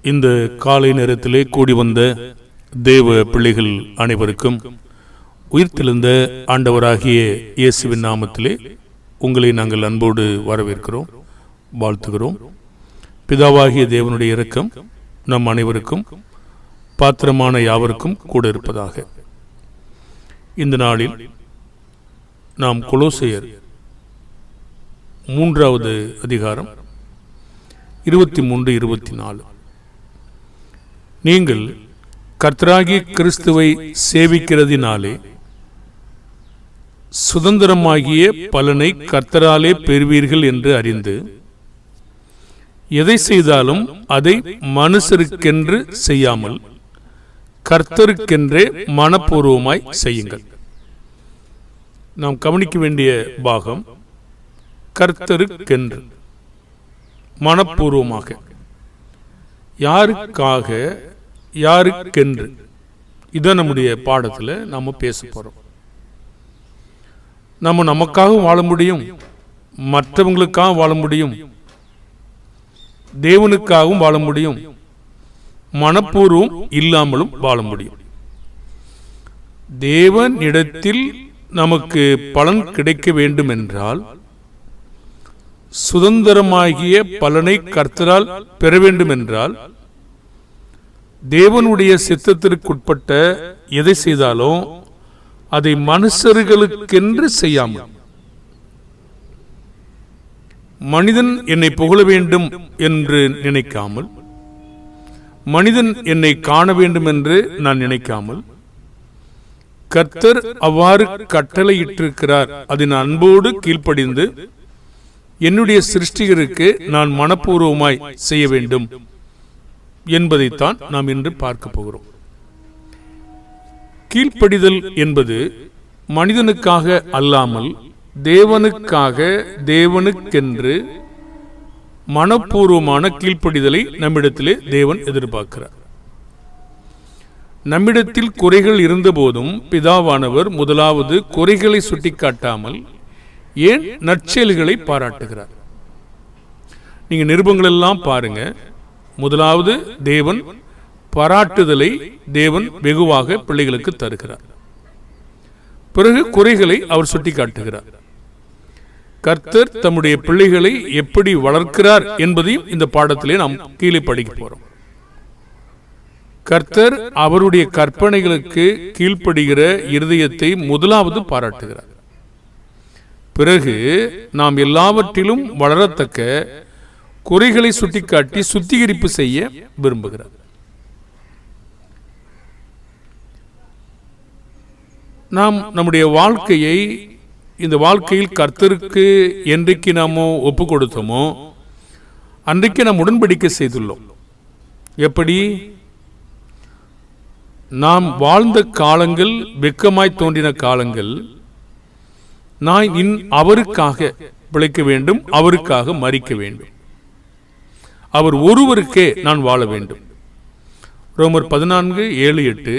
இந்த காலை நேரத்திலே கூடி வந்த தேவ பிள்ளைகள் அனைவருக்கும் உயிர்த்தெழுந்த ஆண்டவராகிய இயேசுவின் நாமத்திலே உங்களை நாங்கள் அன்போடு வரவேற்கிறோம், வாழ்த்துகிறோம். பிதாவாகிய தேவனுடைய இரக்கம் நம் அனைவருக்கும் பாத்திரமான யாவருக்கும் கூட இருப்பதாக. இந்த நாளில் நாம் கொலோசையர் 3வது அதிகாரம் 23-24, நீங்கள் கர்த்தராகிய கிறிஸ்துவை சேவிக்கிறதினாலே சுதந்திரமாகிய பலனை கர்த்தராலே பெறுவீர்கள் என்று அறிந்து, எதை செய்தாலும் அதை மனுஷருக்கென்று செய்யாமல் கர்த்தருக்கென்றே மனப்பூர்வமாய் செய்யுங்கள். நாம் கவனிக்க வேண்டிய பாகம் கர்த்தருக்கென்று, மனப்பூர்வமாக, யாருக்காக, யாருக்கென்று. இதான் நம்முடைய பாடத்தில் நாம் பேச போகிறோம். நம்ம நமக்காகவும் வாழ முடியும், மற்றவங்களுக்காக வாழ முடியும், தேவனுக்காகவும் வாழ முடியும், மனப்பூர்வம் இல்லாமலும் வாழ முடியும். தேவனிடத்தில் நமக்கு பலன் கிடைக்க வேண்டும் என்றால், சுதந்திரமாகிய பலனை கர்த்தரால் பெற வேண்டும் என்றால், தேவனுடைய சித்தத்திற்குட்பட்ட எதை செய்தாலும் அதை மனுஷர்களுக்கென்று செய்யாமல், மனிதன் என்னை புகழ வேண்டும் என்று நினைக்காமல், மனிதன் என்னை காண வேண்டும் என்று நான் நினைக்காமல், கர்த்தர் அவ்வாறு கட்டளையிட்டிருக்கிறார், அதன் அன்போடு கீழ்ப்படிந்து என்னுடைய சிருஷ்டிகருக்கு நான் மனப்பூர்வமாய் செய்ய வேண்டும் என்பதைத்தான் நாம் இன்று பார்க்க போகிறோம். கீழ்ப்படிதல் என்பது மனிதனுக்காக அல்லாமல் தேவனுக்காக, தேவனுக்கென்று மனப்பூர்வமான கீழ்ப்படிதலை நம்மிடத்திலே தேவன் எதிர்பார்க்கிறார். நம்மிடத்தில் குறைகள் இருந்தபோதும் பிதாவானவர் முதலாவது குறைகளை சுட்டிக்காட்டாமல் ஏன் நற்செயல்களை பாராட்டுகிறார்? நீங்க நிருபங்கள் எல்லாம் பாருங்க. முதலாவது தேவன் பாராட்டுதலை தேவன் வெகுவாக பிள்ளைகளுக்கு தருகிறார். பிறகு குறைகளை அவர் சுட்டிக்காட்டுகிறார். கர்த்தர் தம்முடைய பிள்ளைகளை எப்படி வளர்க்கிறார் என்பதையும் இந்த பாடத்திலே நாம் கீழே படிக்க போறோம். கர்த்தர் அவருடைய கற்பனைகளுக்கு கீழ்ப்படுகிற இருதயத்தை முதலாவது பாராட்டுகிறார். பிறகு நாம் எல்லாவற்றிலும் வளரத்தக்க குறைகளை சுட்டிக்காட்டி சுத்திகரிப்பு செய்ய விரும்புகிறார். நாம் நம்முடைய வாழ்க்கையை, இந்த வாழ்க்கையில் கர்த்தருக்கு என்றைக்கு நாமோ ஒப்பு கொடுத்தோமோ அன்றைக்கு நாம் உடன்படிக்கை செய்துள்ளோம். எப்படி? நாம் வாழ்ந்த காலங்கள், வெட்கமாய் தோன்றின காலங்கள், நான் அவருக்காக பிழைக்க வேண்டும், அவருக்காக மரிக்க வேண்டும், அவர் ஒருவருக்கே நான் வாழ வேண்டும். ரோமர் 14:7-8,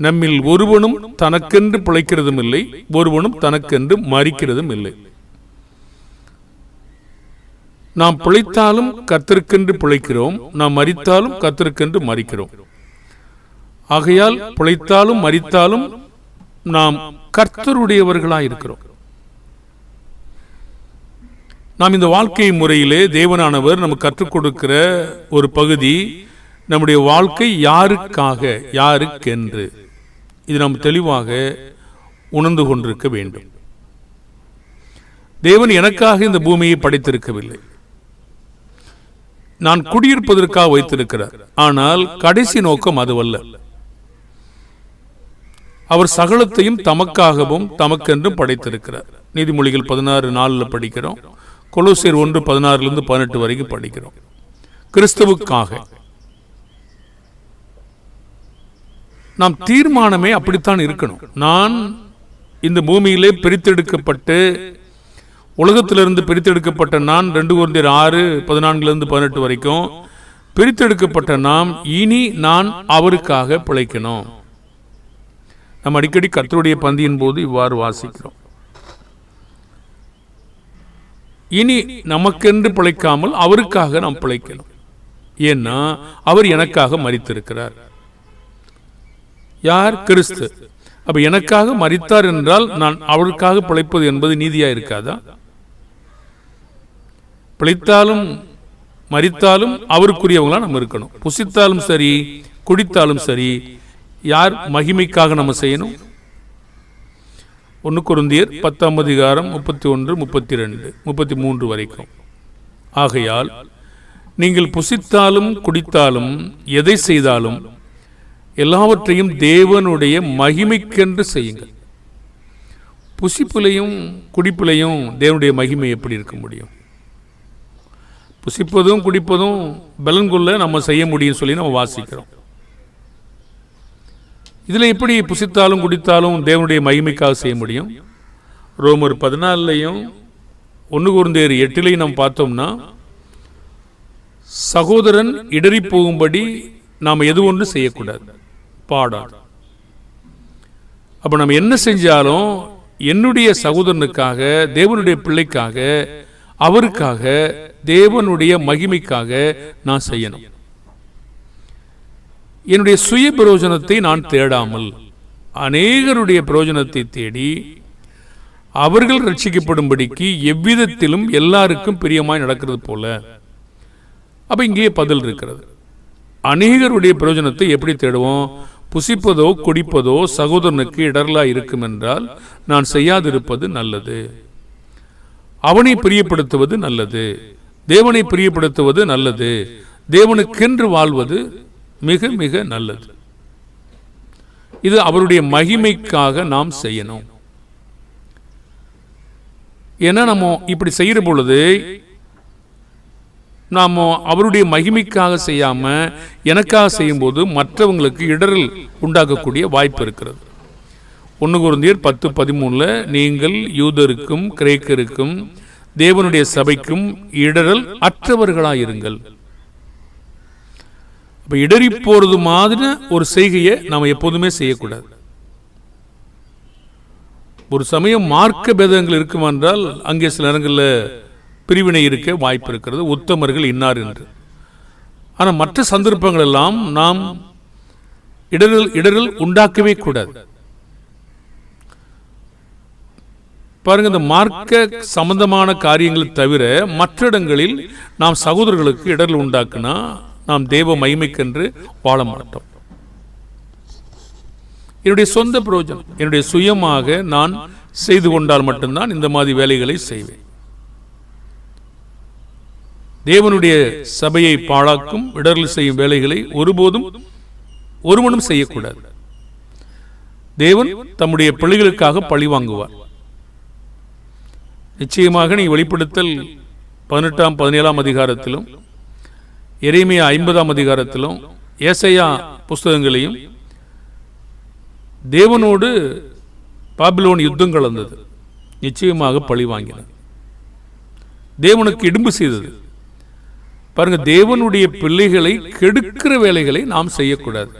நம்மில் ஒருவனும் தனக்கென்று பிழைக்கிறதும் இல்லை, ஒருவனும் தனக்கென்று மரிக்கிறதும் இல்லை. நாம் பிழைத்தாலும் கர்த்தருக்கென்று பிழைக்கிறோம், நாம் மரித்தாலும் கர்த்தருக்கென்று மரிக்கிறோம். ஆகையால் பிழைத்தாலும் மரித்தாலும் நாம் கர்த்தருடையவர்களாய் இருக்கிறோம். நாம் இந்த வாழ்க்கை முறையிலே தேவனானவர் நமக்கு கற்றுக் கொடுக்கிற ஒரு பகுதி, நம்முடைய வாழ்க்கை யாருக்காக, யாருக்கென்று. இது நாம் தெளிவாக உணர்ந்து கொண்டிருக்க வேண்டும். தேவன் எனக்காக இந்த பூமியை படைத்திருக்கவில்லை, நான் குடியிருப்பதற்காக வைத்திருக்கிறார். ஆனால் கடைசி நோக்கம் அதுவல்ல. அவர் சகலத்தையும் தமக்காகவும் தமக்கென்றும் படைத்திருக்கிறார். நீதிமொழிகள் 16:4 படிக்கிறோம். கொலோசியர் 1:16-18 வரைக்கும் படிக்கிறோம். கிறிஸ்துவுக்காக நாம் தீர்மானமே அப்படித்தான் இருக்கணும். நான் இந்த பூமியிலே பிரித்தெடுக்கப்பட்டு, உலகத்திலிருந்து பிரித்தெடுக்கப்பட்ட நான், 2 கொரிந்தியர் 6:14-18 வரைக்கும் பிரித்தெடுக்கப்பட்ட நாம், இனி நான் அவருக்காக பிழைக்கணும். நம்ம அடிக்கடி கர்த்தருடைய பந்தியின் போது இவ்வாறு வாசிக்கிறோம். இனி நமக்கென்று பிழைக்காமல் அவருக்காக நாம் பிழைக்கணும். ஏன்னா அவர் எனக்காக மரித்திருக்கிறார். யார்? கிறிஸ்து. அப்ப எனக்காக மரித்தார் என்றால் நான் அவருக்காக பிழைப்பது என்பது நீதியா இருக்காதா? பிழைத்தாலும் மரித்தாலும் அவருக்குரியவங்களா நம்ம இருக்கணும். புசித்தாலும் சரி, குடித்தாலும் சரி, யார் மகிமைக்காக நம்ம செய்யணும்? 1 கொரிந்தியர் 10:31, 32, 33 வரைக்கும். ஆகையால் நீங்கள் புசித்தாலும் குடித்தாலும் எதை செய்தாலும் எல்லாவற்றையும் தேவனுடைய மகிமைக்கென்று செய்யுங்கள். புசிப்பிலையும் குடிப்பிலையும் தேவனுடைய மகிமை எப்படி இருக்க முடியும்? புசிப்பதும் குடிப்பதும் பலன் கொள்ள நம்ம செய்ய முடியும் சொல்லி நம்ம வாசிக்கிறோம். இதில் எப்படி புசித்தாலும் குடித்தாலும் தேவனுடைய மகிமைக்காக செய்ய முடியும்? ரோமர் 14 1 கொரிந்தியர் 8 நம்ம பார்த்தோம்னா, சகோதரன் இடறி போகும்படி நாம் எது ஒன்று செய்யக்கூடாது, பாடாது. அப்ப நம்ம என்ன செஞ்சாலும் என்னுடைய சகோதரனுக்காக, தேவனுடைய பிள்ளைக்காக, அவருக்காக, தேவனுடைய மகிமைக்காக நான் செய்யணும். என்னுடைய சுய பிரயோஜனத்தை நான் தேடாமல் அநேகருடைய பிரயோஜனத்தை தேடி அவர்கள் ரட்சிக்கப்படும்படிக்கு எவ்விதத்திலும் எல்லாருக்கும் பிரியமாய் நடக்கிறது போல. அப்ப இங்கே பதில் இருக்கிறது. அநேகருடைய பிரயோஜனத்தை எப்படி தேடுவோம்? புசிப்பதோ குடிப்பதோ சகோதரனுக்கு இடரலா இருக்கும் என்றால் நான் செய்யாதிருப்பது நல்லது. அவனை பிரியப்படுத்துவது நல்லது, தேவனை பிரியப்படுத்துவது நல்லது, தேவனுக்கென்று வாழ்வது மிக மிக நல்லது. இது அவருடைய மகிமைக்காக நாம் செய்யணும். ஏன்னா நம்ம இப்படி செய்யற பொழுது நாம் அவருடைய மகிமைக்காக செய்யாம எனக்காக செய்யும் போது மற்றவங்களுக்கு இடரல் உண்டாக்கக்கூடிய வாய்ப்பு இருக்கிறது. 1 கொரிந்தியர் 10:13 நீங்கள் யூதருக்கும் கிரேக்கருக்கும் தேவனுடைய சபைக்கும் இடரல் அற்றவர்களாயிருங்கள். இப்ப இடறி போறது மாதிரி ஒரு செய்கையை நாம் எப்போதுமே செய்யக்கூடாது. ஒரு சமயம் மார்க்க பேதங்கள் இருக்கும் என்றால் அங்கே சில நேரங்களில் பிரிவினை இருக்க வாய்ப்பு இருக்கிறது, உத்தமர்கள் இன்னார் என்று. ஆனால் மற்ற சந்தர்ப்பங்கள் எல்லாம் நாம் இடரல் உண்டாக்கவே கூடாது. பாருங்க, இந்த மார்க்க சம்பந்தமான காரியங்களை தவிர மற்ற இடங்களில் நாம் சகோதரர்களுக்கு இடரல் உண்டாக்குனா நாம் தேவ மகிமைக்கென்று வாழ மாட்டோம். என்னுடைய சொந்த பிரயோஜனம், என்னுடைய சுயமாக நான் செய்து கொண்டால் மட்டும்தான் இந்த மாதிரி வேலைகளை செய்வேன். தேவனுடைய சபையை பாழாக்கும் இடரல் செய்யும் வேலைகளை ஒருபோதும் ஒருவனும் செய்யக்கூடாது. தேவன் தம்முடைய பிள்ளைகளுக்காக பழி வாங்குவார். நிச்சயமாக நீ வெளிப்படுத்தல் 18, 17 அதிகாரத்திலும், எரேமியா 50 அதிகாரத்திலும், ஏசாயா புஸ்தகங்களையும் தேவனோடு பாபிலோன் யுத்தம் கலந்தது. நிச்சயமாக பழி வாங்கினார், தேவனுக்கு இடும்பு செய்தது. பாருங்க, தேவனுடைய பிள்ளைகளை கெடுக்கிற வேலைகளை நாம் செய்யக்கூடாது.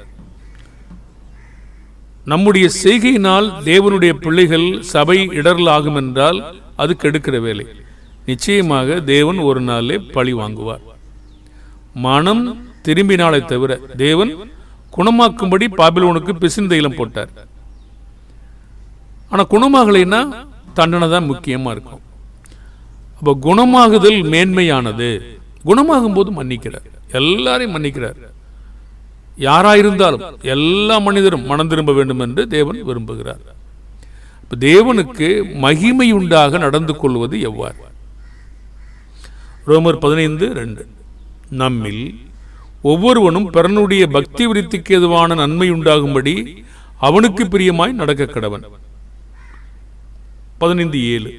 நம்முடைய செய்கையினால் தேவனுடைய பிள்ளைகள் சபை இடரல் ஆகும் என்றால் அது கெடுக்கிற வேலை. நிச்சயமாக தேவன் ஒரு நாளே பழி வாங்குவார். மனம் திரும்பினாலே தவிர தேவன் குணமாக்கும்படி பாபிலோனுக்கு பிசின் தைலம் போட்டார். ஆனா குணமாகலைன்னா தண்டனை தான் முக்கியமா இருக்கும். அப்ப குணமாகுதல் மேன்மையானது. குணமாகும் போது மன்னிக்கிறார், எல்லாரையும் மன்னிக்கிறார். யாராயிருந்தாலும் எல்லா மனிதரும் மனம் திரும்ப வேண்டும் என்று தேவன் விரும்புகிறார். தேவனுக்கு மகிமை உண்டாக நடந்து கொள்வது எவ்வாறு? ரோமர் 15:2 நம்மில் ஒவ்வொருவனும் பிறனுடைய பக்தி விருத்திக்கு எதுவான நன்மை உண்டாகும்படி அவனுக்கு பிரியமாய் நடக்க கடவன். 15:7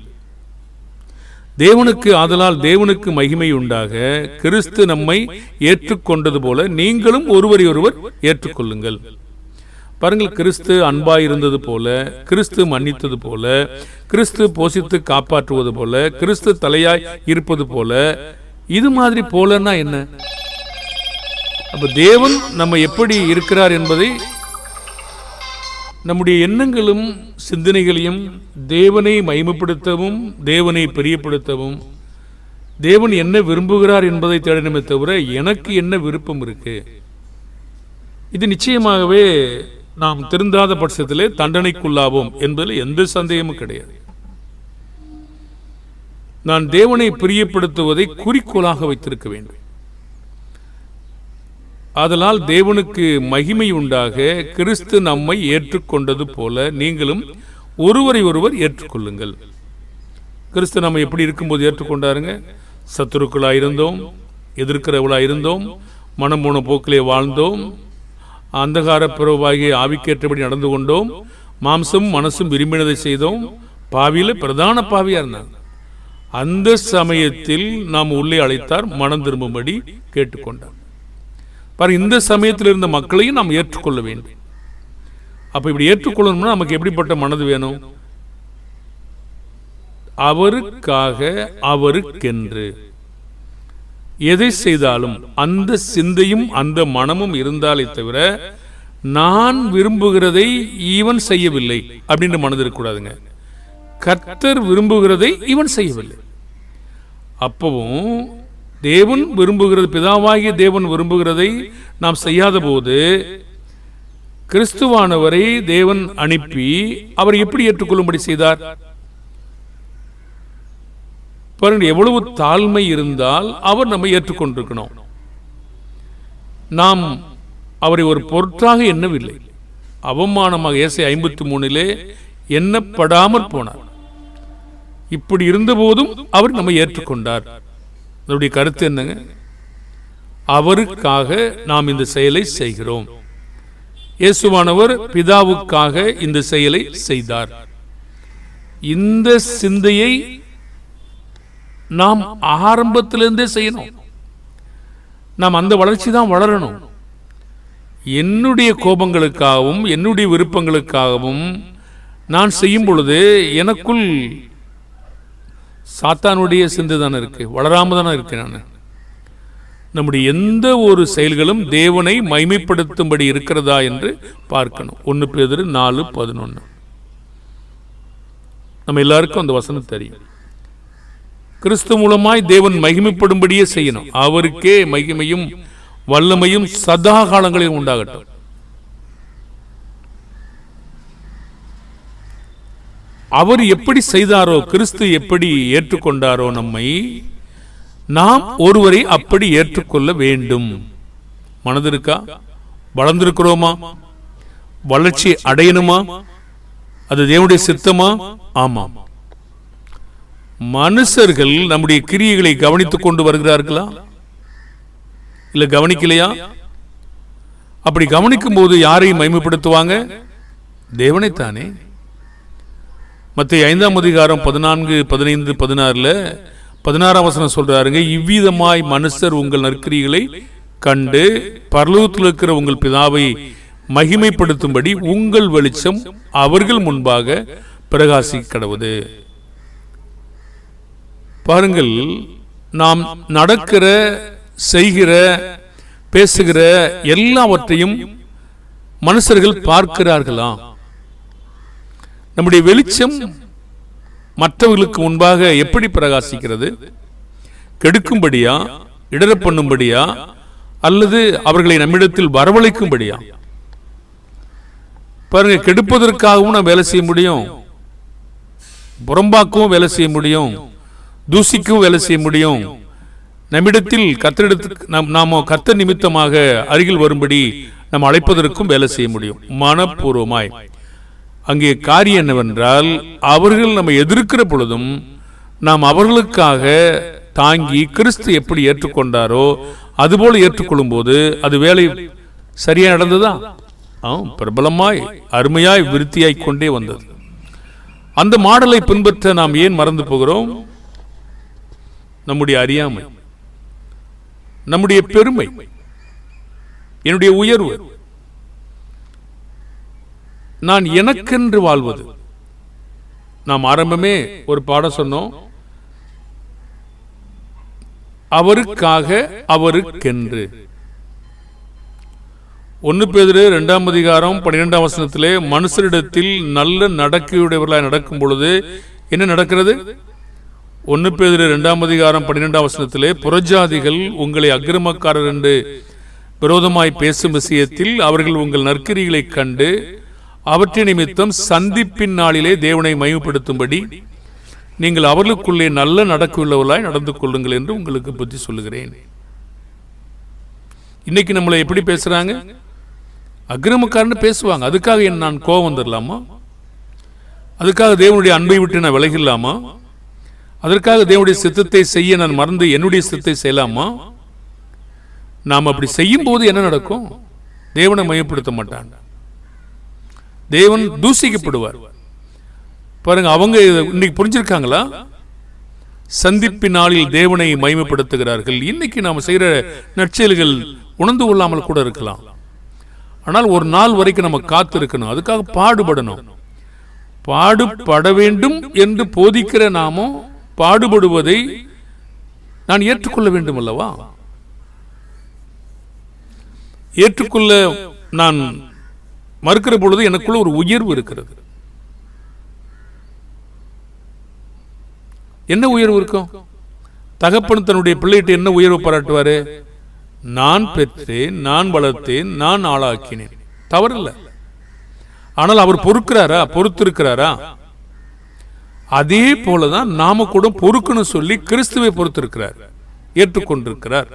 தேவனுக்கு ஆதலால் தேவனுக்கு மகிமை உண்டாக கிறிஸ்து நம்மை ஏற்றுக்கொண்டது போல நீங்களும் ஒருவரை ஒருவர் ஏற்றுக்கொள்ளுங்கள். பாருங்கள், கிறிஸ்து அன்பாய் இருந்தது போல, கிறிஸ்து மன்னித்தது போல, கிறிஸ்து போஷித்து காப்பாற்றுவது போல, கிறிஸ்து தலையாய் இருப்பது போல. இது மாதிரி போலன்னா என்ன? அப்ப தேவன் நம்ம எப்படி இருக்கிறார் என்பதை நம்முடைய எண்ணங்களும் சிந்தனைகளையும் தேவனை மகிமைப்படுத்தவும் தேவனை பிரியப்படுத்தவும் தேவன் என்ன விரும்புகிறார் என்பதை தேடணுமே தவிர எனக்கு என்ன விருப்பம் இருக்கு, இது நிச்சயமாகவே நாம் திருந்தாத பட்சத்திலே தண்டனைக்குள்ளாவோம் என்பதில் எந்த சந்தேகமும் கிடையாது. நான் தேவனை பிரியப்படுத்துவதை குறிக்கோளாக வைத்திருக்க வேண்டும். அதனால் தேவனுக்கு மகிமை உண்டாக கிறிஸ்து நம்மை ஏற்றுக்கொண்டது போல நீங்களும் ஒருவரை ஒருவர் ஏற்றுக்கொள்ளுங்கள். கிறிஸ்து நம்ம எப்படி இருக்கும்போது ஏற்றுக்கொண்டாருங்க? சத்துருக்களாக இருந்தோம், எதிர்க்கிறவளாக இருந்தோம், மனம் போன போக்கிலே வாழ்ந்தோம், அந்தகார பிறவாகிய ஆவிக்கேற்றபடி நடந்து கொண்டோம், மாம்சம் மனசும் விரும்பினதை செய்தோம், பாவியில பிரதான பாவியா இருந்தாங்க. அந்த சமயத்தில் நாம் உள்ளே அழைத்தார், மனம் திரும்பும்படி கேட்டுக்கொண்டார். இந்த சமயத்தில் இருந்த மக்களையும் நாம் ஏற்றுக்கொள்ள வேண்டும். அப்ப இப்படி ஏற்றுக்கொள்ளணும்னா நமக்கு எப்படிப்பட்ட மனது வேணும்? அவருக்காக, அவருக்கென்று எதை செய்தாலும் அந்த சிந்தையும் அந்த மனமும் இருந்தாலே தவிர நான் விரும்புகிறதை இவன் செய்யவில்லை அப்படின்ற மனது இருக்கக்கூடாதுங்க. கர்த்தர் விரும்புகிறதை இவன் செய்யவில்லை. அப்பவும் தேவன் விரும்புகிறது, பிதாவாகிய தேவன் விரும்புகிறதை நாம் செய்யாத போது கிறிஸ்துவானவரை தேவன் அனுப்பி அவர் எப்படி ஏற்றுக்கொள்ளும்படி செய்தார்? பாருங்க, எவ்வளவு தாழ்மை இருந்தால் அவர் நம்மை ஏற்றுக்கொண்டிருக்கணும். நாம் அவரை ஒரு பொருட்டாக எண்ணவில்லை. அவமானமாக ஏசாயா 53 எண்ணப்படாமற் போனார். இப்படி இருந்த போதும் அவர் நம்மை ஏற்றுக்கொண்டார். அதனுடைய கருத்து என்னங்க? அவருக்காக நாம் இந்த செயலை செய்கிறோம். இயேசுவானவர் பிதாவுக்காக இந்த செயலை செய்தார். இந்த சிந்தையை நாம் ஆரம்பத்திலிருந்தே செய்யணும். நாம் அந்த வளர்ச்சி தான் வளரணும். என்னுடைய கோபங்களுக்காகவும் என்னுடைய விருப்பங்களுக்காகவும் நான் செய்யும் பொழுது எனக்குள் சாத்தானுடைய சிந்தை தானே இருக்கு, வளராம தானே இருக்கு. நான் நம்முடைய எந்த ஒரு செயல்களும் தேவனை மைமைப்படுத்தும்படி இருக்கிறதா என்று பார்க்கணும். 1 பேதுரு 4:11. நம்ம எல்லாருக்கும் அந்த வசனம் தெரியும். கிறிஸ்து மூலமாய் தேவன் மகிமைப்படும்படியே செய்யணும். அவருக்கே மகிமையும் வல்லமையும் சதா காலங்களில் உண்டாகட்டும். அவர் எப்படி செய்தாரோ, கிறிஸ்து எப்படி ஏற்றுக்கொண்டாரோ நம்மை, நாம் ஒருவரை அப்படி ஏற்றுக்கொள்ள வேண்டும். மனதிருக்கா? வளர்ந்திருக்கிறோமா? வளர்ச்சி அடையணுமா? அது தேவனுடைய சித்தமா? ஆமாம். மனுஷர்கள் நம்முடைய கிரியைகளை கவனித்துக் கொண்டு வருகிறார்களா, இல்ல கவனிக்கலையா? அப்படி கவனிக்கும் போது யாரையும் மகிமைப்படுத்துவாங்க? தேவனைத்தானே. மத்தேயு 5:14, 15, 16 16ஆம் வசனம் சொல்றாருங்க, இவ்விதமாய் மனுஷர் உங்கள் நற்கிரிகளை கண்டு பரலோகத்தில் இருக்கிற உங்கள் பிதாவை மகிமைப்படுத்தும்படி உங்கள் வெளிச்சம் அவர்கள் முன்பாக பிரகாசிக்க கடவுது. பாருங்கள், நாம் நடக்கிற, செய்கிற, பேசுகிற எல்லாவற்றையும் மனுஷர்கள் பார்க்கிறார்களா? நம்முடைய வெளிச்சம் மற்றவர்களுக்கு முன்பாக எப்படி பிரகாசிக்கிறது? கெடுக்கும்படியா, இடர பண்ணும்படியா, அல்லது அவர்களை நம்மிடத்தில் வரவழைக்கும்படியா? பாருங்க, கெடுப்பதற்காகவும் நாம் வேலை செய்ய முடியும், புறம்பாக்கவும் வேலை செய்ய முடியும், தூசிக்கும் வேலை செய்ய முடியும். நம்மிடத்தில் நாம கர்த்தர் நிமித்தமாக அருகில் வரும்படி நாம் அழைப்பதற்கும் வேலை செய்ய முடியும், மனப்பூர்வமாய். அங்கே காரியம் என்னவென்றால், அவர்கள் நம்ம எதிர்க்கிற பொழுதும் நாம் அவர்களுக்காக தாங்கி கிறிஸ்து எப்படி ஏற்றுக்கொண்டாரோ அதுபோல ஏற்றுக்கொள்ளும் போது அது வேலை சரியா நடந்ததா? பிரபலமாய் அருமையாய் விருத்தியாய் கொண்டே வந்தது. அந்த மாடலை பின்பற்ற நாம் ஏன் மறந்து போகிறோம்? நம்முடைய அறியாமை, நம்முடைய பெருமை, என்னுடைய உயர்வு, நான் எனக்கென்று வாழ்வது. நாம் ஆரம்பமே ஒரு பாடம் சொன்னோம், அவருக்காக, அவருக்கென்று. 1 பேதுரு 2:12 மனுஷரிடத்தில் நல்ல நடக்கையுடையவர்களாய் நடக்கும் பொழுது என்ன நடக்கிறது? 1 பேதுரு 2:12 புறஜாதிகள் உங்களை அக்கிரமக்காரர் என்று விரோதமாய் பேசும் விஷயத்தில் அவர்கள் உங்கள் நற்கிரிகளை கண்டு அவற்றின் நிமித்தம் சந்திப்பின் நாளிலே தேவனை மகிமைப்படுத்தும்படி நீங்கள் அவர்களுக்குள்ளே நல்ல நடக்குள்ளவர்களாய் நடந்து கொள்ளுங்கள் என்று உங்களுக்கு புத்தி சொல்லுகிறேன். இன்னைக்கு நம்மளை எப்படி பேசுறாங்க? அக்கிரமக்காரன்னு பேசுவாங்க. அதுக்காக நான் கோபம் வந்துடலாமா? அதுக்காக தேவனுடைய அன்பை விட்டு நான் விலகிடலாமா? அதற்காக தேவனுடைய சித்தத்தை செய்ய நான் மறந்து என்னுடைய சித்தத்தை செய்யலாமா? நாம் அப்படி செய்யும் போது என்ன நடக்கும்? தேவனை மையப்படுத்த மாட்டாங்க, தேவன் தூசிக்கப்படுவார். பாருங்க, அவங்க இன்னைக்கு புரிஞ்சிருக்காங்களா? சந்திப்பின் நாளில் தேவனை மகிமைப்படுத்துகிறார்கள். இன்னைக்கு நாம் செய்கிற நற்செயல்கள் உணர்ந்து கொள்ளாமல் கூட இருக்கலாம். ஆனால் ஒரு நாள் வரைக்கும் நம்ம காத்து இருக்கணும், அதுக்காக பாடுபடணும். பாடுபட வேண்டும் என்று போதிக்கிற நாமோ பாடுபடுவதை நான் ஏற்றுக்கொள்ள வேண்டும் அல்லவா? ஏற்றுக்கொள்ள நான் மறுக்கிற பொழுது எனக்குள்ள ஒரு உயர்வு இருக்கிறது. என்ன உயர்வு இருக்கும்? தகப்பன் தன்னுடைய பிள்ளைகிட்ட என்ன உயர்வு பாராட்டுவாரு? நான் பெற்றேன், நான் வளர்த்தேன், நான் ஆளாக்கினேன். தவறில்லை. ஆனால் அவர் பொறுத்திருக்கிறாரா? அதே போலதான் நாம கூட பொறுக்கணும் சொல்லி கிறிஸ்துவை பொறுத்திருக்கிறார், ஏற்றுக்கொண்டிருக்கிறார்.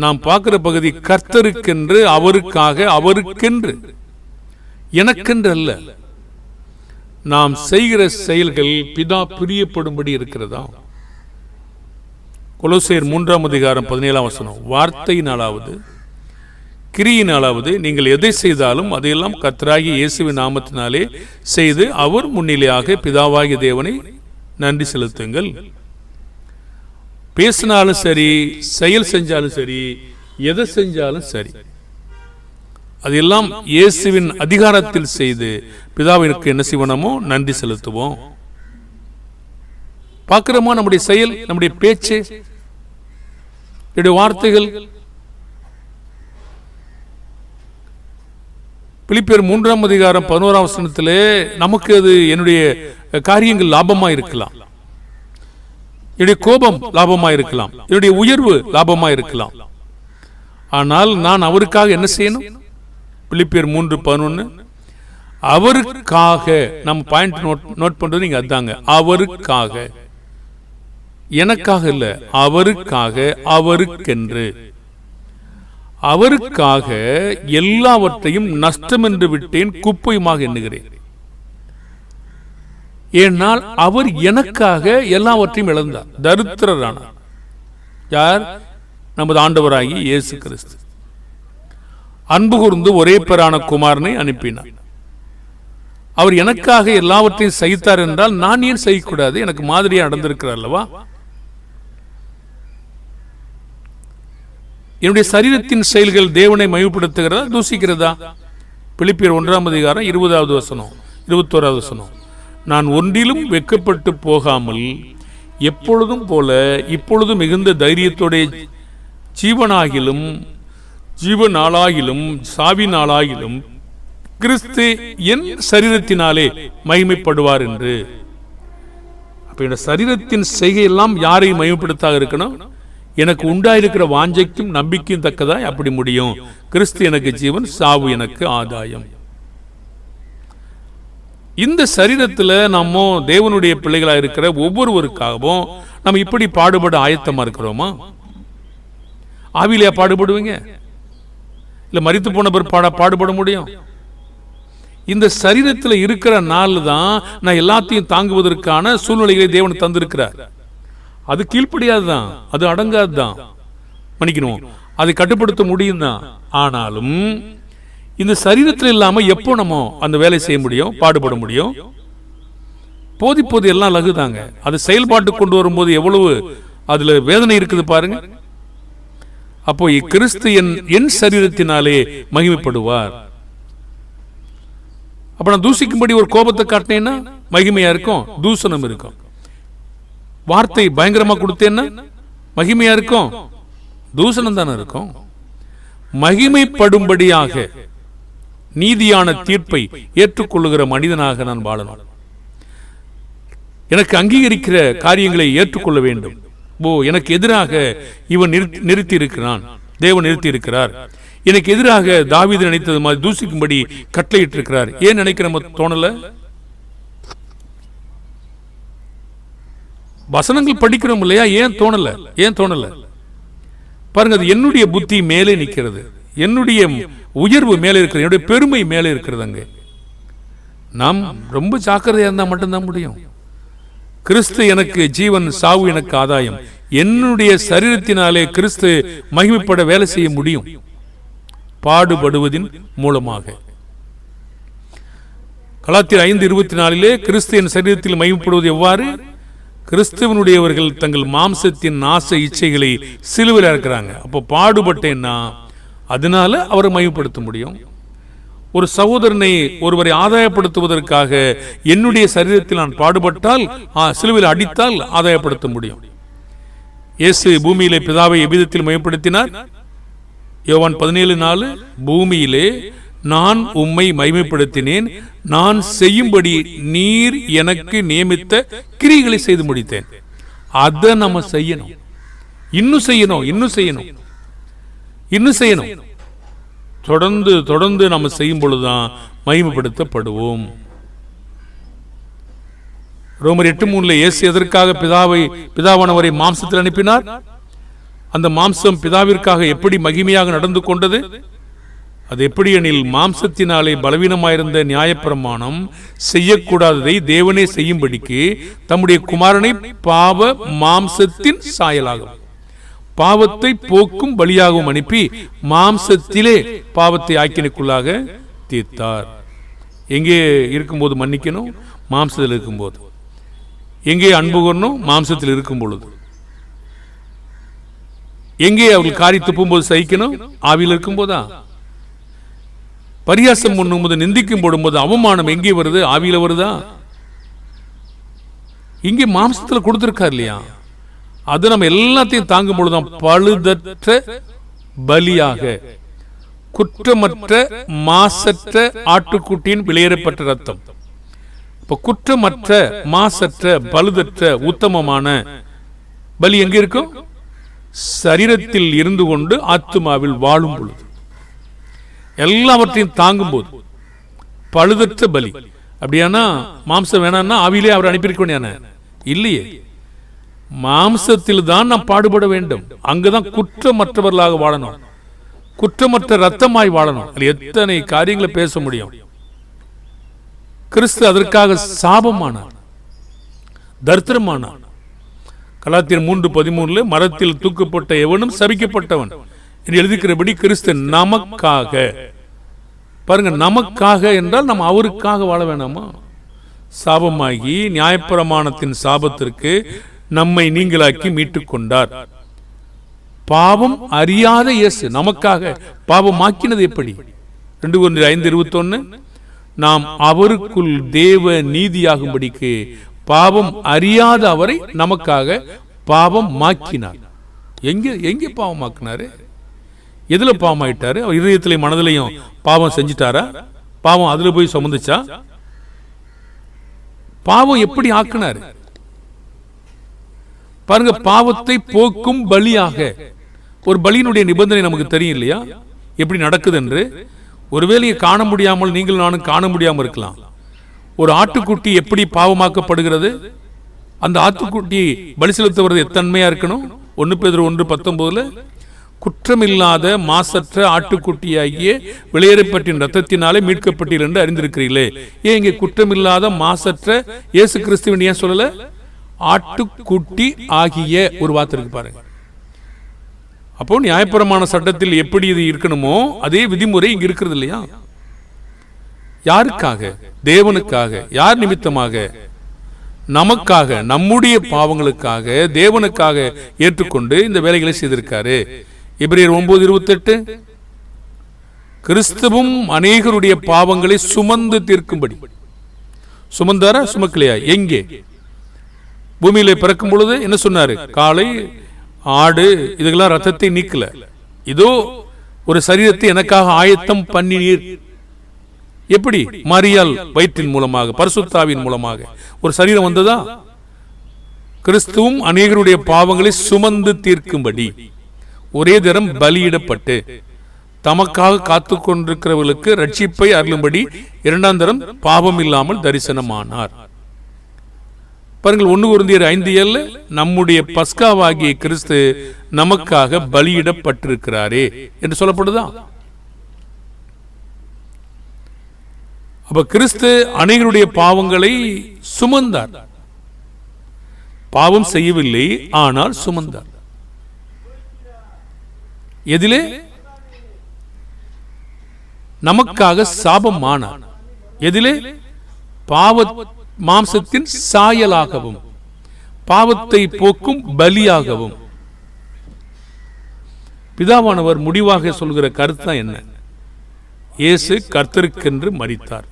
நாம் பார்க்கிற பகுதி கர்த்தருக்கென்று, அவருக்காக, அவருக்கென்று, எனக்கென்று அல்ல. நாம் செய்கிற செயல்கள் பிதா பிரியப்படும்படி இருக்கிறதா? கொலோசையர் 3:17 வார்த்தையினாலாவது கிரியினாலாவது நீங்கள் எதை செய்தாலும் அதையெல்லாம் கர்த்தராகிய இயேசுவின் நாமத்தினாலே செய்து அவர் முன்னிலையாக பிதாவாகிய தேவனை நன்றி செலுத்துங்கள். பேசினாலும் சரி, செயல் செஞ்சாலும் சரி, எதை செஞ்சாலும் சரி, அதெல்லாம் இயேசுவின் அதிகாரத்தில் செய்து பிதாவிற்கு என்ன செய்வோமோ நன்றி செலுத்துவோம். பார்க்கிறோமா நம்முடைய செயல், நம்முடைய பேச்சு, வார்த்தைகள்? பிலிப்பியர் 3:11 நமக்கு அது என்னுடைய காரியங்கள் லாபமா இருக்கலாம், என்னுடைய கோபம் லாபமா இருக்கலாம், என்னுடைய உயர்வு லாபமா இருக்கலாம். ஆனால் நான் அவருக்காக என்ன செய்யணும்? பிலிப்பியர் 3:11 அவருக்காக நம்ம பாயிண்ட் நோட் பண்றது நீங்க அதாங்க. அவருக்காக, எனக்காக இல்ல, அவருக்காக, அவருக்கென்று. அவருக்காக எல்லாவற்றையும் நஷ்டம் என்று விட்டேன், குப்பையுமாக எண்ணுகிறேன். ஏனால் அவர் எனக்காக எல்லாவற்றையும் இழந்தார், தரித்திரரானார். யார்? நமது ஆண்டவராகி இயேசு கிறிஸ்து. அன்பு கூர்ந்து ஒரே பேரான குமாரனை அனுப்பினார். அவர் எனக்காக எல்லாவற்றையும் சகித்தார் என்றால் நான் ஏன் சகிக்கூடாது? எனக்கு மாதிரியா நடந்திருக்கிறார் அல்லவா? என்னுடைய சரீரத்தின் செயல்கள் தேவனை மகிமைப்படுத்துகிறதா, தூசிக்கிறதா? பிலிப்பியர் 1:20 நான் ஒன்றிலும் வெட்கப்பட்டு போகாமல் எப்பொழுதும் போல இப்பொழுது மிகுந்த தைரியத்தோட ஜீவனாகிலும் ஜீவனாளாகிலும் சாவினாளாகிலும் கிறிஸ்து என் சரீரத்தினாலே மகிமைப்படுவார் என்று. அப்ப இந்த சரீரத்தின் செய்கையெல்லாம் யாரை மகிமைப்படுத்தாக இருக்கணும்? எனக்கு உண்டாயிருக்கிற வாஞ்சைக்கும் நம்பிக்கையும் தக்கதாய் அப்படி முடியும். கிறிஸ்து எனக்கு ஜீவன், சாவு எனக்கு ஆதாயம். இந்த சரீரத்தில் நம்ம தேவனுடைய பிள்ளைகளா இருக்கிற ஒவ்வொருவருக்காகவும் நம்ம இப்படி பாடுபட ஆயத்தமா இருக்கிறோமா? ஆவிலையா பாடுபடுவீங்க? இல்ல மரித்து போன பிற்பாட பாடுபட முடியும்? இந்த சரீரத்தில் இருக்கிற நாள் தான் நான் எல்லாத்தையும் தாங்குவதற்கான சூழ்நிலைகளை தேவன் தந்திருக்கிறார். அது கீழ்ப்படியாதுதான், அது அடங்காதுதான், மன்னிக்கணும், அதை கட்டுப்படுத்த முடியும் தான். ஆனாலும் இந்த சரீரத்தில் இல்லாம எப்போ நம்ம அந்த வேலை செய்ய முடியும், பாடுபட முடியும்? போது எல்லாம் லகுதாங்க. அது செயல்பாட்டு கொண்டு வரும்போது எவ்வளவு அதுல வேதனை இருக்குது பாருங்க. அப்போ கிறிஸ்து என் சரீரத்தினாலே மகிமைப்படுவார். அப்ப நான் தூசிக்கும்படி ஒரு கோபத்தை காட்டினேன்னா மகிமையா இருக்கும், தூசணம் இருக்கும். வார்த்தை பயங்கரமா கொடுத்தேன்னா மகிமையா இருக்கும், தூசணம் தானே இருக்கும். மகிமைப்படும்படியாக நீதியான தீர்ப்பை ஏற்றுக்கொள்ளுகிற மனிதனாக நான் வாழணும். எனக்கு அங்கீகரிக்கிற காரியங்களை ஏற்றுக்கொள்ள வேண்டும். எனக்கு எதிராக இவன் நிறுத்தி இருக்கிறான், தேவன் நிறுத்தி இருக்கிறார். எனக்கு எதிராக தாவீது நினைத்தது மாதிரி தூசிக்கும்படி கட்டளையிட்டு இருக்கிறார். ஏன் நினைக்கிற தோணல? வசனங்கள் படிக்கிறோம் இல்லையா? ஏன் தோணல? பாருங்க, அது என்னுடைய புத்தி மேலே நிற்கிறது, என்னுடைய உயர்வு மேலே இருக்கிறது, என்னுடைய பெருமை மேலே இருக்கிறது. அங்கே நாம் ரொம்ப ஜாக்கிரதையா இருந்தா மட்டும்தான் முடியும். கிறிஸ்து எனக்கு ஜீவன், சாவு எனக்கு ஆதாயம். என்னுடைய சரீரத்தினாலே கிறிஸ்து மகிமைப்பட வேலை செய்ய முடியும், பாடுபடுவதின் மூலமாக. கலாத்தியர் 5:24 கிறிஸ்து என் சரீரத்தில் மகிமைப்படுவது எவ்வாறு? கிறிஸ்துவனுடையவர்கள் தங்கள் மாம்சத்தின் ஆசை இச்சைகளை சிலுவையில் இருக்கிறாங்க. அப்போ பாடுபட்டேன்னா அதனால அவரை மகிமைப்படுத்த முடியும். ஒரு சகோதரனை, ஒருவரை ஆதாயப்படுத்துவதற்காக என்னுடைய சரீரத்தில் நான் பாடுபட்டால், சிலுவையில் அடித்தால் ஆதாயப்படுத்த முடியும். இயேசு பூமியிலே பிதாவை எவ்விதத்தில் மகிமைப்படுத்தினார்? யோவான் 17:4 பூமியிலே நான் உம்மை மகிமைப்படுத்தினேன், நான் செய்யும்படி நீர் எனக்கு நியமித்த கிரியைகளை செய்து முடித்தேன். அதை நம்ம செய்யணும், இன்னும் செய்யணும். தொடர்ந்து நம்ம செய்யும் பொழுதுதான் மகிமைப்படுத்தப்படுவோம். ரோமர் 8:3 இயேசு எதற்காக பிதாவானவரை மாம்சத்தில் அனுப்பினார்? அந்த மாம்சம் பிதாவிற்காக எப்படி மகிமையாக நடந்து கொண்டது? அது எப்படி எனில், மாம்சத்தினாலே பலவீனமாயிருந்த நியாயப்பிரமாணம் செய்யக்கூடாததை தேவனே செய்யும்படிக்கு தம்முடைய குமாரனை பாவ மாம்சத்தின் சாயலாகும் பாவத்தை போக்கும் பலியாகவும் அனுப்பி மாம்சத்திலே பாவத்தை ஆக்கினைக்குள்ளாக தீர்த்தார். எங்கே இருக்கும்போது மன்னிக்கணும்? மாம்சத்தில் இருக்கும்போது. எங்கே அன்பு கூறணும்? மாம்சத்தில் இருக்கும் பொழுது. எங்கே அவர்கள் காரி துப்பும்போது சகிக்கணும்? ஆவியில் இருக்கும் போதா? பரியாசம் பண்ணும்போது, நிந்திக்கும் போடும்போது அவமானம் எங்கே வருது? ஆவியில வருதா? இங்கே மாம்சத்தில் கொடுத்திருக்கார் இல்லையா? அது நம்ம எல்லாத்தையும் தாங்கும் பொழுதுதான் பழுதற்ற பலியாக, குற்றமற்ற மாசற்ற ஆட்டுக்குட்டியின் வெளியேறப்பட்ட ரத்தம். இப்ப குற்றமற்ற மாசற்ற பழுதற்ற உத்தமமான பலி எங்க இருக்கும்? சரீரத்தில் இருந்து கொண்டு ஆத்துமாவில் வாழும் பொழுது, எல்லாவற்றையும் தாங்கும் போது பழுதற்ற பலி. அப்படியானா மாம்சம் வேணான்னா ஆவியிலே அவர் அனுப்பியிருக்கணும் இல்லையே. மாம்சத்தில் தான் நாம் பாடுபட வேண்டும். அங்குதான் குற்றமற்றவர்களாக வாழணும், குற்றமற்ற ரத்தமாய் வாழணும். எத்தனை காரியங்களை பேச முடியும். கிறிஸ்து அதற்காக சாபமானார், தரித்திரமானார். கலாத்தியர் 3:13 மரத்தில் தூக்கப்பட்ட எவனும் சபிக்கப்பட்டவன் என்று எழுதிக்கிறபடி கிறிஸ்து நமக்காக, பாருங்க, நமக்காக என்றால் நம்ம அவருக்காக வாழ வேணாமா? சாபமாகி நியாயப்பிரமாணத்தின் சாபத்திற்கு நம்மை நீங்களாக்கி மீட்டுக் கொண்டார். பாவம் அறியாத இயேசு நமக்காக பாவமாக்கினது எப்படி? 2 Corinthians 5:21 நாம் அவருக்குள் தேவ நீதியாகும்படிக்கு பாவம் அறியாத அவரை நமக்காக பாவம் மாக்கினார். எங்கே பாவமாக்கினாரு? எதுல பாவம் ஆயிட்டாரு? அவர் இதயத்திலையும் மனதிலையும் பாவம் செஞ்சிட்டாரா? பாவம் அதுல போய் சுமந்துச்சா? பாவம் எப்படி ஆக்கினாரு பாருங்க. பாவத்தை போக்கும் பலியாக. ஒரு பலியினுடைய நிபந்தனை நமக்கு தெரியும் இல்லையா, எப்படி நடக்குது என்று. ஒருவேளையை காண முடியாமல் நீங்கள் நானும் காண முடியாமல் இருக்கலாம். ஒரு ஆட்டுக்குட்டி எப்படி பாவமாக்கப்படுகிறது? அந்த ஆட்டுக்குட்டி பலி செலுத்துவது எத்தன்மையா இருக்கணும்? 1 Peter 1:19 குற்றமில்லாத மாசற்ற ஆட்டுக்குட்டியாகிய வெளியேறப்பட்டின் ரத்தத்தினாலே மீட்கப்பட்டீர்கள் என்று அறிந்திருக்கிறீர்களே. ஏன் இங்கே குற்றமில்லாத மாசற்ற இயேசு கிறிஸ்துவின் ஏன் சொல்லல? ஆட்டுக்குட்டி ஆகிய ஒரு வார்த்தை இருக்கு பாருங்க. அப்போ நியாயப்பிரமாண சட்டத்தில் எப்படி இது இருக்கணுமோ அதே விதிமுறை இங்க இருக்கிறது இல்லையா? யாருக்காக? தேவனுக்காக. யார் நிமித்தமாக? நமக்காக, நம்முடைய பாவங்களுக்காக, தேவனுக்காக ஏற்றுக்கொண்டு இந்த வேலைகளை செய்திருக்காரு. எபிரேயர் 9:28 கிறிஸ்துவும் அநேகருடைய பாவங்களை சுமந்து தீர்க்கும்படி. சுமந்தாரா சுமக்கலையா? எங்கே? பூமியில பிறக்கும் பொழுது என்ன சொன்னாரு? காளை, ஆடு இதுக்கெல்லாம் ரத்தத்தை நீக்கல, இதோ ஒரு சரீரத்தை எனக்காக ஆயத்தம் பண்ணினீர். எப்படி? மரியாள் வயிற்றின் மூலமாக, பரிசுத்தாவின் மூலமாக ஒரு சரீரம் வந்ததா? கிறிஸ்துவும் அநேகருடைய பாவங்களை சுமந்து தீர்க்கும்படி ஒரே தரம் பலியிடப்பட்டு தமக்காக காத்து கொண்டிருக்கிறவர்களுக்கு ரட்சிப்பை அருளும்படி இரண்டாம் தரம் பாவம் இல்லாமல் தரிசனமானார். பாருங்கள், 1 கொரிந்தியர் 5:7 நம்முடைய பஸ்காவாகிய கிறிஸ்து நமக்காக பலியிடப்பட்டிருக்கிறாரே என்று சொல்லப்படுதா? அப்ப கிறிஸ்து அநேகருடைய பாவங்களை சுமந்தார். பாவம் செய்யவில்லை, ஆனால் சுமந்தார். எதிலே? நமக்காக சாபமானார். எதிலே? பாவ மாம்சத்தின் சாயலாகவும் பாவத்தை போக்கும் பலியாகவும். பிதாவானவர் முடிவாக சொல்கிற கருத்து என்ன? இயேசு கர்த்தருக்கென்று மரித்தார்.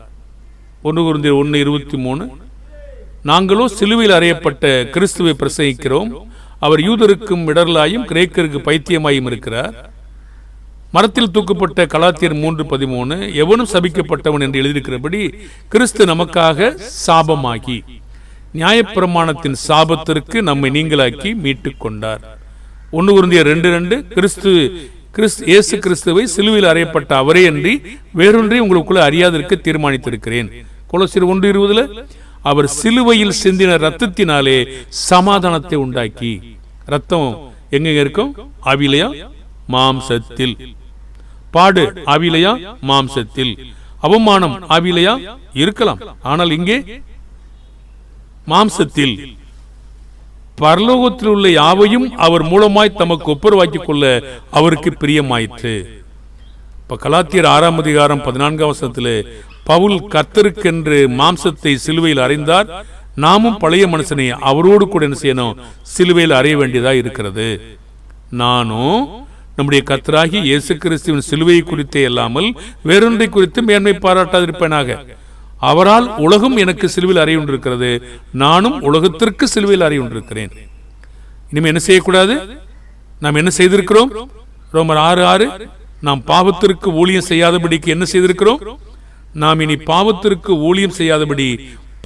1 கொரிந்தியர் 1:23 நாங்களோ சிலுவையில் அறையப்பட்ட கிறிஸ்துவை பிரசங்கிக்கிறோம். அவர் யூதருக்கும் இடரலாயும் கிரேக்கருக்கு பைத்தியமாயும் இருக்கிறார். மரத்தில் தூக்கப்பட்ட கலாத்தியர் 3:13 எவனும் சபிக்கப்பட்டவன் என்று எழுதியிருக்கிறபடி கிறிஸ்து நமக்காக சாபமாகி நியாயப்பிரமாணத்தின் சாபத்திற்கு நம்மை நீங்களாக்கி மீட்டுக் கொண்டார். 1 கொரிந்தியர் 2:2 இயேசு கிறிஸ்துவை சிலுவையில் அறையப்பட்ட அவரே அன்றி வேறொன்றை உங்களுக்குள்ள அறியாதிருக்க தீர்மானித்திருக்கிறேன். கொலோசியர் 1:20 அவர் சிலுவையில் சிந்தின ரத்தத்தினாலே சமாதானத்தை உண்டாக்கி. ரத்தம் எங்க இருக்கும்? ஆவிலையா? மாம்சத்தில். பாடு ஆவிலையா? மாம்சத்தில். அவமானம் ஆவிலையா? இருக்கலாம், ஆனால் இங்கே மாம்சத்தில். பரலோகத்தில் உள்ள யாவையும் அவர் மூலமாய் தமக்கு ஒப்புரவாக்கிக் கொள்ள அவருக்கு பிரியமாயிற்று. இப்ப கலாத்தியர் 6:14 பவுல் கர்த்தருக்கென்று மாம்சத்தை சிலுவையில் அறைந்தார். நாமும் பழைய மனுஷனை அவரோடு கூட என்ன செய்யணும்? சிலுவையில் அறைய வேண்டியதா இருக்கிறது. நானும் நம்முடைய கர்த்தராகி இயேசு கிறிஸ்துவின் சிலுவையை குறித்தே இல்லாமல் வேறொன்றை குறித்து மேன்மை பாராட்டாதிருப்பேனாக. அவரால் உலகம் எனக்கு சிலுவையில் அறைய கொண்டிருக்கிறது, நானும் உலகத்திற்கு சிலுவையில் அறைய கொண்டிருக்கிறேன். இனிமே என்ன செய்யக்கூடாது? நாம் என்ன செய்திருக்கிறோம்? ரோமர் 6:6 நாம் பாவத்திற்கு ஊழியம் செய்யாதபடிக்கு என்ன செய்திருக்கிறோம்? நாம் இனி பாவத்திற்கு ஊழியம் செய்யாதபடி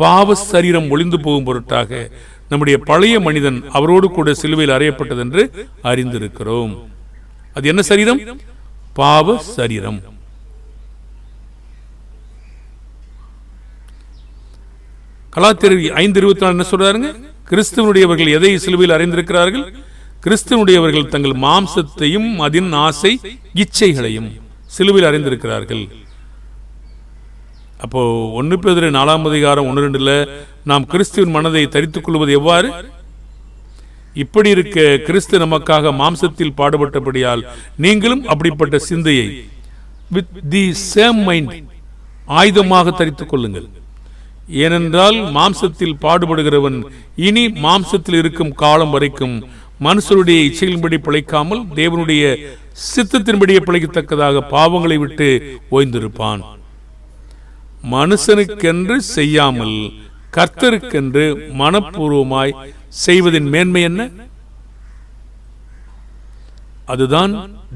பாவ சரீரம் ஒளிந்து போகும் பொருட்டாக நம்முடைய பழைய மனிதன் அவரோடு கூட சிலுவையில் அறையப்பட்டது என்று அறிந்திருக்கிறோம். அது என்ன சரீரம்? பாவ சரீரம். கலாத்தியர் 5:24 என்ன சொல்றாருங்க? கிறிஸ்துவனுடையவர்கள் எதை சிலுவையில் அறைந்திருக்கிறார்கள்? கிறிஸ்துவனுடையவர்கள் தங்கள் மாம்சத்தையும் அதன் ஆசை இச்சைகளையும் சிலுவையில் அறைந்திருக்கிறார்கள். அப்போ 1 பேதுரு 4:1-2 நாம் கிறிஸ்துவின் மனதை தரித்துக் கொள்வது எவ்வாறு? இப்படி இருக்க கிறிஸ்து நமக்காக மாம்சத்தில் பாடுபட்டபடியால் நீங்களும் அப்படிப்பட்ட சிந்தையை with the same mind ஆயுதமாக தரித்துக் கொள்ளுங்கள். ஏனென்றால் மாம்சத்தில் பாடுபடுகிறவன் இனி மாம்சத்தில் இருக்கும் காலம் வரைக்கும் மனுஷருடைய இச்சைகளின்படி பிழைக்காமல் தேவனுடைய சித்தத்தின்படியே பிழைக்கத்தக்கதாக பாவங்களை விட்டு ஓய்ந்திருப்பான். மனுஷனுக்கென்று செய்யாமல் கர்த்தருக்கென்று மனப்பூர்வமாய் செய்வதின் மேன்மை என்ன? அதுதான்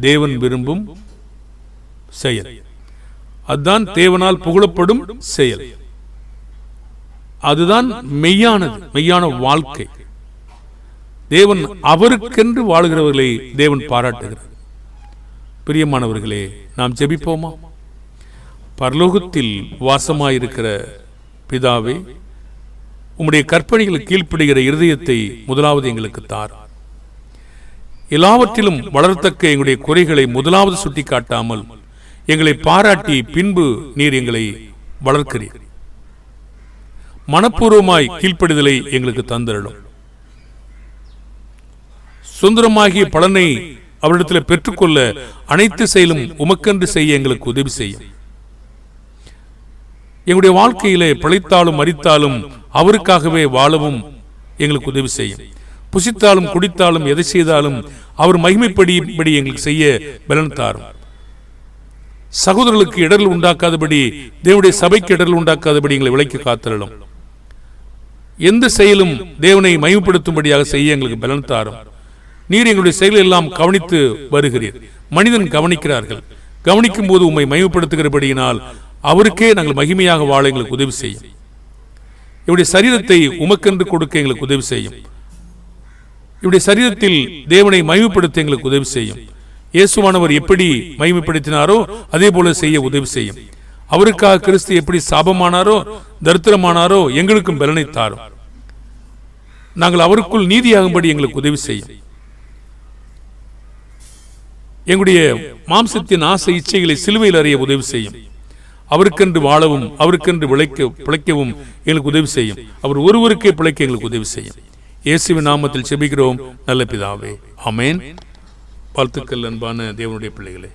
தேவன் விரும்பும் செயல். அதுதான் தேவனால் புகழப்படும் செயல். அதுதான் மெய்யான வாழ்க்கை. தேவன் அவருக்கென்று வாழுகிறவர்களை தேவன் பாராட்டுகிறார். பிரியமானவர்களே, நாம் ஜெபிப்போமா? பரலோகத்தில் வாசமாயிருக்கிற பிதாவே, உம்முடைய கற்பனைகளுக்கு கீழ்ப்படுகிற இருதயத்தை முதலாவது எங்களுக்கு தார். எல்லாவற்றிலும் வளரத்தக்க எங்களுடைய குறைகளை முதலாவது சுட்டி காட்டாமல் எங்களை பாராட்டி பின்பு நீர் எங்களை வளர்க்கிறீர். மனப்பூர்வமாய் கீழ்ப்படிதலை எங்களுக்கு தந்திரலும். சுதந்திரமாகிய பலனை அவரிடத்தில் பெற்றுக்கொள்ள அனைத்து செயலும் உமக்கென்று செய்ய எங்களுக்கு உதவி செய்யும். எங்களுடைய வாழ்க்கையிலே பிழைத்தாலும் மரித்தாலும் அவருக்காகவே வாழவும் எங்களுக்கு உதவி செய்யும். புசித்தாலும் குடித்தாலும் எதை செய்தாலும் அவர் மகிமைப்படிபடி எங்களுக்கு செய்ய பலன் தாரும். சகோதரர்களுக்கு இடர்கள் உண்டாக்காதபடி, தேவனுடைய சபைக்கு இடர்கள் உண்டாக்காதபடி எங்களை விலைக்கு காத்திரலும். எந்த செயலும் தேவனை மகிமைப்படுத்தும்படியாக செய்ய எங்களுக்கு பலன் தாரும். நீர் எங்களுடைய செயல் எல்லாம் கவனித்து வருகிறீர். மனிதன் கவனிக்கிறார்கள். கவனிக்கும் போது உம்மை மகிமைப்படுத்துகிறபடியினால் அவருக்கே நாங்கள் மகிமையாக வாழ எங்களுக்கு உதவி செய்யும். என்னுடைய சரீரத்தை உமக்கென்று கொடுக்க எங்களுக்கு உதவி செய்யும். இப்படி சரீரத்தில் தேவனை மகிமைப்படுத்த எங்களுக்கு உதவி செய்யும். இயேசுவானவர் எப்படி மகிமைப்படுத்தினாரோ அதே போல செய்ய உதவி செய்யும். அவருக்காக கிறிஸ்து எப்படி சாபமானாரோ தரித்திரமானாரோ எங்களுக்கும் பலனை தாரும். நாங்கள் அவருக்குள் நீதியாகும்படி எங்களுக்கு உதவி செய்யும். எங்களுடைய மாம்சத்தின் ஆசை இச்சைகளை சிலுவையில் அறிய உதவி செய்யும். அவருக்கென்று வாழவும் அவருக்கென்று பிழைக்கவும் எங்களுக்கு உதவி செய்யும். அவர் ஒருவருக்கே பிழைக்க எங்களுக்கு உதவி செய்யும். இயேசுவின் நாமத்தில் செபிக்கிறோம் நல்ல பிதாவே, ஆமென். வாழ்த்துக்கள் அன்பான தேவனுடைய பிள்ளைகளே.